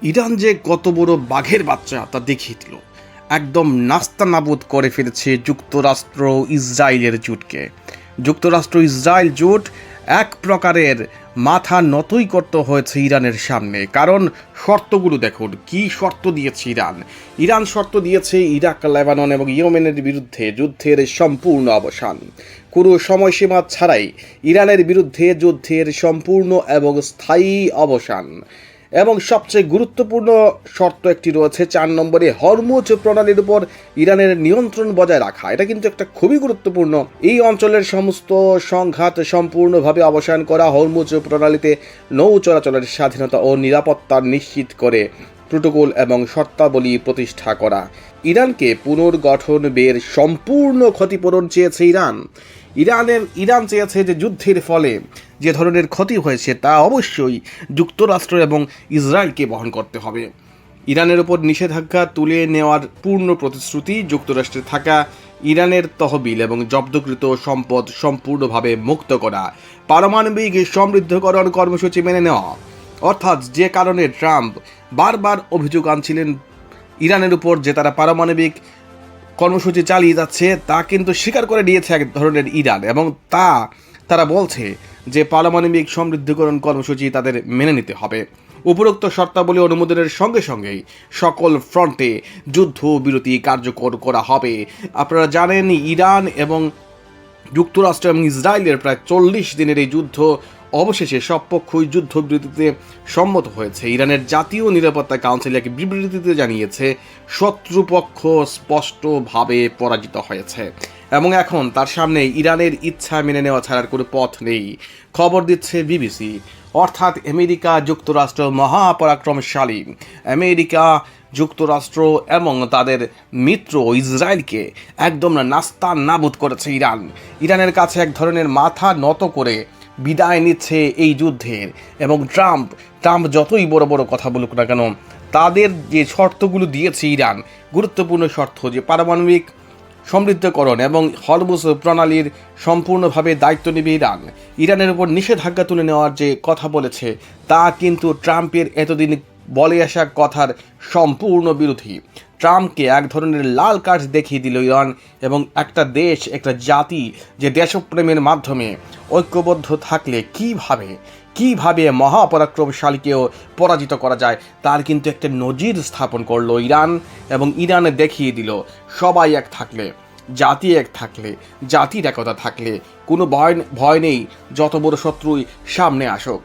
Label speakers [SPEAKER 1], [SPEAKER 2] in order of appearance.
[SPEAKER 1] Iran যে কত বড় বাঘের বাচ্চা তা দেখিয়ে দিল। একদম নাস্তানাবুদ করে ফেলেছে যুক্তরাষ্ট্র ইসরায়েলের জোটকে। যুক্তরাষ্ট্র ইসরায়েল জোট এক প্রকারের মাথা নতই করতে হয়েছে ইরানের সামনে। কারণ শর্তগুলো দেখুন, কি শর্ত দিয়েছে ইরান। ইরান শর্ত দিয়েছে ইরাক, লেবানন এবং ইয়েমেনের বিরুদ্ধে যুদ্ধের সম্পূর্ণ অবসান, কোনো সময়সীমা ছাড়াই ইরানের বিরুদ্ধে যুদ্ধের সম্পূর্ণ এবং স্থায়ী অবসান। এবং সবচেয়ে গুরুত্বপূর্ণ শর্ত একটি রয়েছে 4 নম্বরে, হরমুজ প্রণালীর উপর ইরানের নিয়ন্ত্রণ বজায় রাখা। এটা কিন্তু একটা খুবই গুরুত্বপূর্ণ। এই অঞ্চলের সমস্ত সংঘাত সম্পূর্ণভাবে অবসান করা, হরমুজ প্রণালীতে নৌ চলাচলের স্বাধীনতা ও নিরাপত্তা নিশ্চিত করে প্রোটোকল এবং শর্তাবলী প্রতিষ্ঠা করা। ইরানকে পুনর্গঠন বের সম্পূর্ণ ক্ষতিপূরণ চেয়েছে ইরান চেয়েছে যে যুদ্ধের ফলে যে ধরনের ক্ষতি হয়েছে তা অবশ্যই যুক্তরাষ্ট্র এবং ইসরায়েলকে বহন করতে হবে। ইরানের ওপর নিষেধাজ্ঞা তুলে নেওয়ার পূর্ণ প্রতিশ্রুতি, যুক্তরাষ্ট্রে থাকা ইরানের তহবিল এবং জব্দকৃত সম্পদ সম্পূর্ণভাবে মুক্ত করা, পারমাণবিক সমৃদ্ধকরণ কর্মসূচি মেনে নেওয়া। অর্থাৎ যে কারণে ট্রাম্প বারবার অভিযোগ আনছিলেন ইরানের উপর যে তারা পারমাণবিক কর্মসূচি চালিয়ে যাচ্ছে, তা কিন্তু স্বীকার করে নিয়েছে এক ধরনের ইরান। এবং তারা বলছে যে পারমাণবিক সমৃদ্ধকরণ কর্মসূচি তাদের মেনে নিতে হবে। উপরোক্ত শর্তাবলী অনুমোদনের সঙ্গে সঙ্গেই সকল ফ্রন্টে যুদ্ধবিরতি কার্যকর করা হবে। আপনারা জানেন, ইরান এবং যুক্তরাষ্ট্র এবং ইসরায়েলের প্রায় 40 দিনের এই যুদ্ধ অবশেষে সব পক্ষই যুদ্ধবিরতিতে সম্মত হয়েছে। ইরানের জাতীয় নিরাপত্তা কাউন্সিল এক বিবৃতিতে জানিয়েছে শত্রুপক্ষ স্পষ্টভাবে পরাজিত হয়েছে এবং এখন তার সামনে ইরানের ইচ্ছা মেনে নেওয়া ছাড়ার কোনো পথ নেই। খবর দিচ্ছে বিবিসি। অর্থাৎ আমেরিকা যুক্তরাষ্ট্র মহাপরাক্রমশালী আমেরিকা যুক্তরাষ্ট্র এবং তাদের মিত্র ইসরায়েলকে একদম নাস্তা নাবুদ করেছে ইরানের কাছে এক ধরনের মাথা নত করে বিদায় নিচ্ছে এই যুদ্ধের। এবং ট্রাম্প যতই বড় বড় কথা বলুক না কেন, তাদের যে শর্তগুলো দিয়েছে ইরান, গুরুত্বপূর্ণ শর্ত যে পারমাণবিক সমৃদ্ধকরণ এবং হরমুজ প্রণালীর সম্পূর্ণভাবে দায়িত্ব নেবে ইরানের উপর নিষেধাজ্ঞা তুলে নেওয়ার যে কথা বলেছে, তা কিন্তু ট্রাম্পের এতদিন বলে আসা কথার সম্পূর্ণ বিরোধী। ট্রাম্পকে এক ধরনের লাল কার্ড দেখিয়ে দিল ইরান এবং একটা দেশ, একটা জাতি যে দেশপ্রেমের মাধ্যমে ঐক্যবদ্ধ থাকলে কিভাবে মহাপরাক্রমশালীকেও পরাজিত করা যায় তার কিন্তু একটা নজির স্থাপন করলো ইরান। এবং ইরানে দেখিয়ে দিল সবাই এক থাকলে, জাতি এক থাকলে, জাতির একতা থাকলে কোনো ভয় নেই, যত বড় শত্রুই সামনে আসুক।